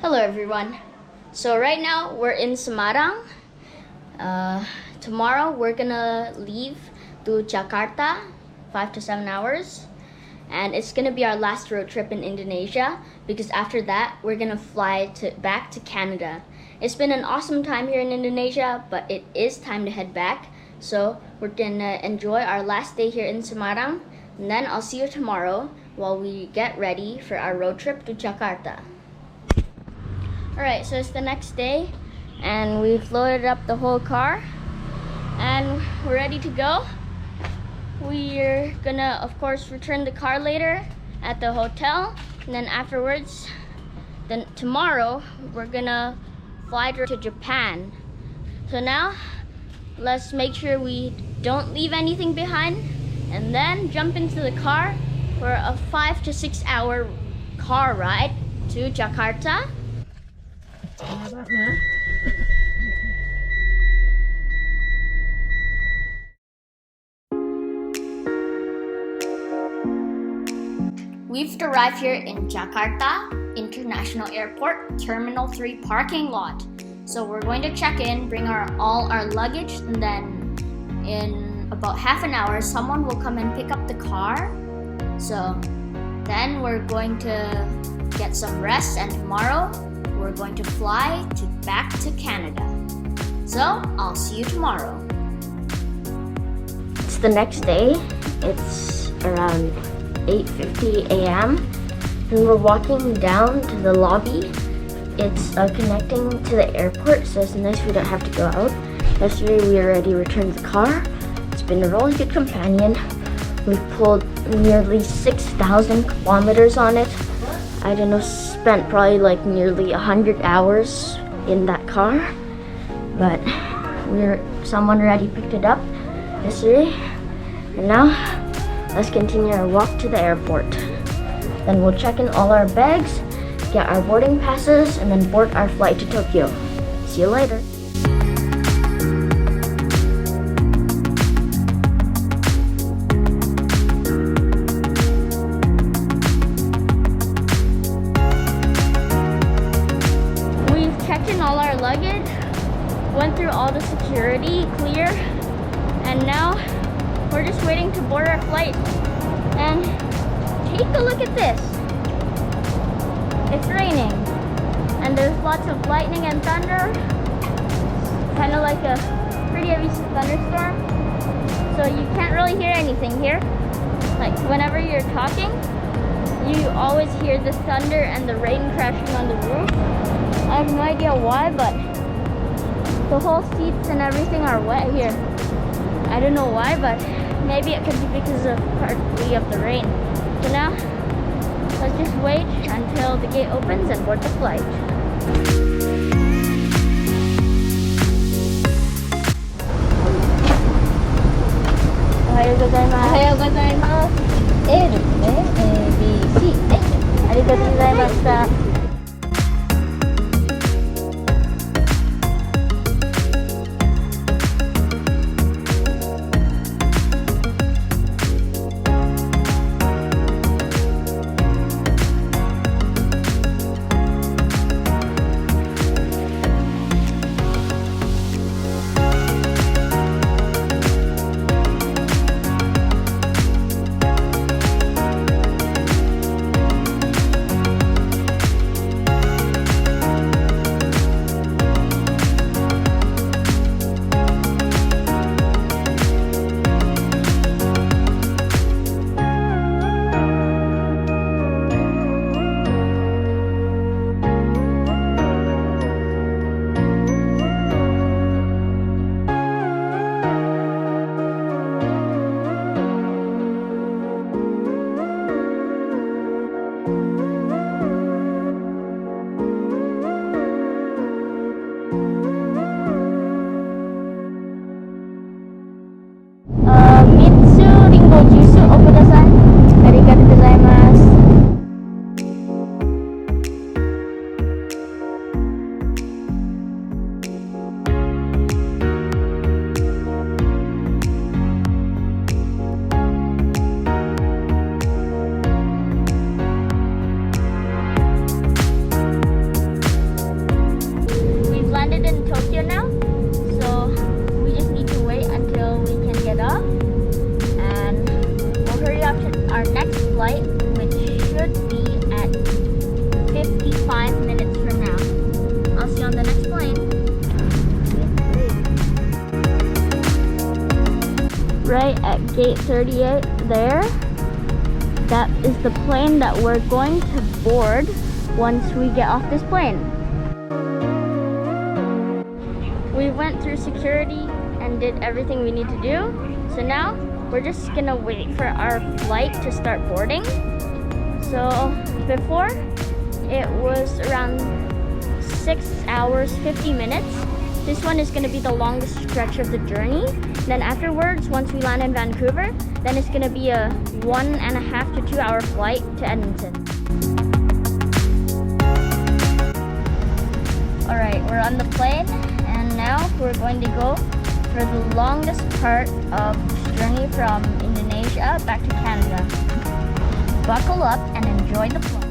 Hello everyone. So right now we're in Semarang. Tomorrow we're gonna leave to Jakarta, 5 to 7 hours. And it's gonna be our last road trip in Indonesia because after that we're gonna fly back to Canada. It's been an awesome time here in Indonesia, but it is time to head back. So we're gonna enjoy our last day here in Semarang, and then I'll see you tomorrow while we get ready for our road trip to Jakarta. Alright, so it's the next day and we've loaded up the whole car and we're ready to go. We're gonna, of course, return the car later at the hotel, and then afterwards, then tomorrow, we're gonna fly to Japan. So now, let's make sure we don't leave anything behind and then jump into the car for a 5 to 6 hour car ride to Jakarta. We've arrived here in Jakarta International Airport, Terminal 3 parking lot. So we're going to check in, bring all our luggage, and then in about half an hour, someone will come and pick up the car. So then we're going to get some rest, and tomorrow we're going to fly back to Canada. So I'll see you tomorrow. It's the next day. It's around 8:50 a.m. and we're walking down to the lobby. It's connecting to the airport, so it's nice we don't have to go out. Yesterday we already returned the car. It's been a really good companion. We've pulled nearly 6,000 kilometers on it. I don't know, spent probably like nearly 100 hours in that car, but someone already picked it up yesterday, and now let's continue our walk to the airport. Then we'll check in all our bags, get our boarding passes, and then board our flight to Tokyo. See you later. All our luggage, went through all the security, clear, and now we're just waiting to board our flight. And take a look at this. It's raining and there's lots of lightning and thunder, kind of like a pretty heavy thunderstorm, so you can't really hear anything here. Like whenever you're talking, you always hear the thunder and the rain crashing on the roof. I have no idea why, but the whole seats and everything are wet here. I don't know why, but maybe it could be because of partly of the rain. So now, let's just wait until the gate opens and board the flight. Ohayou gozaimasu. Ohayou gozaimasu. L, A, B, C. ありがとうございました。at gate 38 there. That is the plane that we're going to board once we get off this plane. We went through security and did everything we need to do. So now we're just gonna wait for our flight to start boarding. So before, it was around 6 hours, 50 minutes. This one is gonna be the longest stretch of the journey. Then afterwards, once we land in Vancouver, then it's gonna be a 1.5 to 2 hour flight to Edmonton. All right, we're on the plane, and now we're going to go for the longest part of this journey from Indonesia back to Canada. Buckle up and enjoy the flight.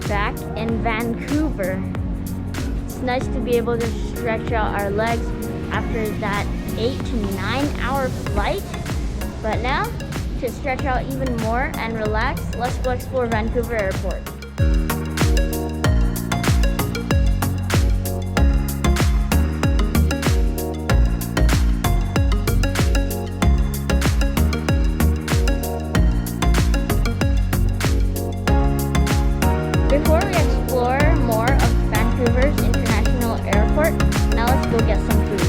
back in Vancouver. It's nice to be able to stretch out our legs after that 8 to 9 hour flight. But now, to stretch out even more and relax, let's go explore Vancouver Airport. Before we explore more of Vancouver's International Airport, now let's go get some food.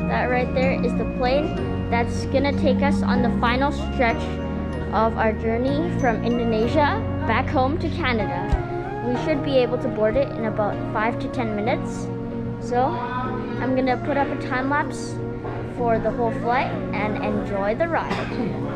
That right there is the plane that's gonna take us on the final stretch of our journey from Indonesia back home to Canada. We should be able to board it in about 5 to 10 minutes. So I'm gonna put up a time lapse for the whole flight and enjoy the ride.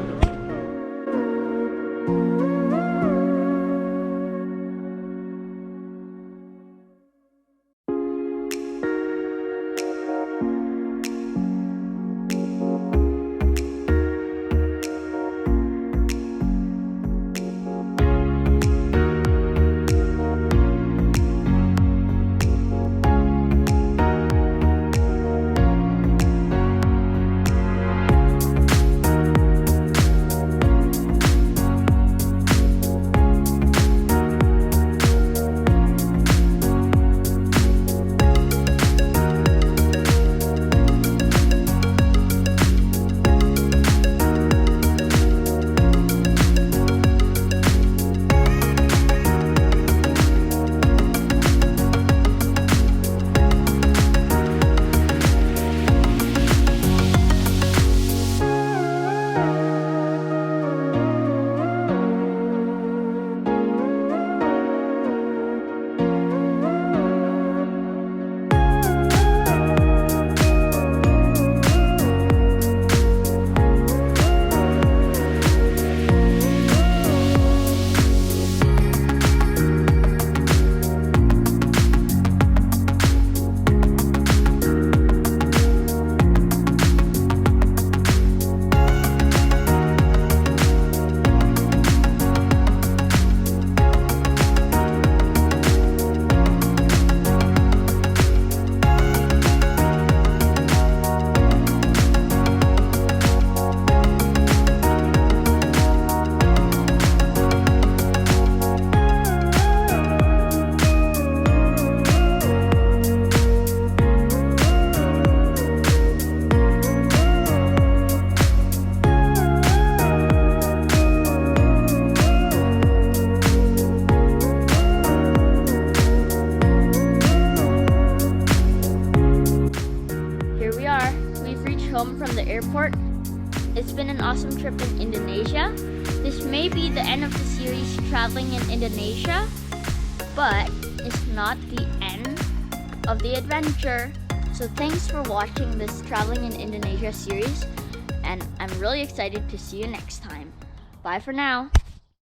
Home from the airport. It's been an awesome trip in Indonesia. This may be the end of the series traveling in Indonesia, but it's not the end of the adventure. So thanks for watching this traveling in Indonesia series, and I'm really excited to see you next time. Bye for now.